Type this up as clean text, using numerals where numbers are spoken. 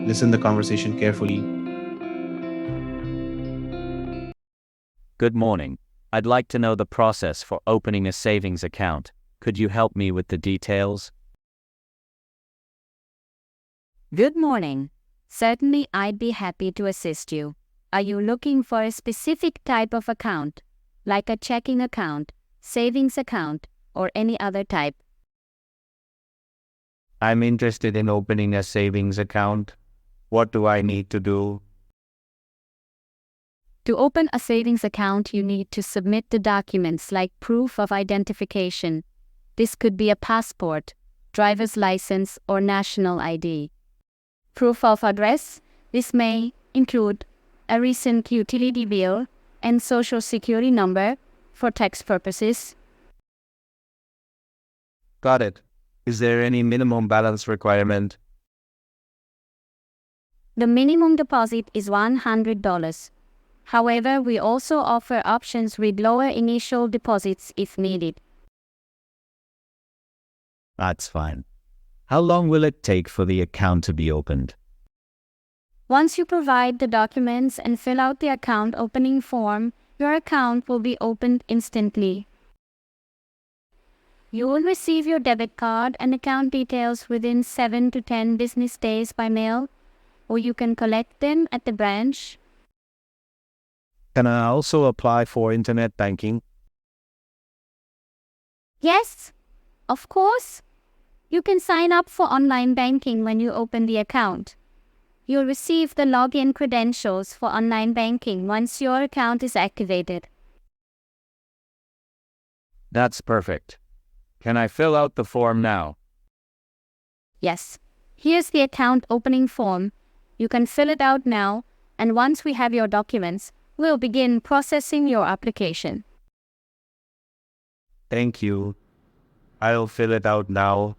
Listen the conversation carefully. Good morning. I'd like to know the process for opening a savings account. Could you help me with the details? Good morning. Certainly, I'd be happy to assist you. Are you looking for a specific type of account, like a checking account, savings account, or any other type? I'm interested in opening a savings account. What do I need to do? To open a savings account, you need to submit the documents like proof of identification. This could be a passport, driver's license, or national ID. Proof of address. This may include a recent utility bill and social security number for tax purposes. Got it. Is there any minimum balance requirement? The minimum deposit is $100. However, we also offer options with lower initial deposits if needed. That's fine. How long will it take for the account to be opened? Once you provide the documents and fill out the account opening form, your account will be opened instantly. You will receive your debit card and account details within 7 to 10 business days by mail, or you can collect them at the branch. Can I also apply for internet banking? Yes, of course. You can sign up for online banking when you open the account. You'll receive the login credentials for online banking once your account is activated. That's perfect. Can I fill out the form now? Yes, here's the account opening form. You can fill it out now, and once we have your documents, we'll begin processing your application. Thank you. I'll fill it out now.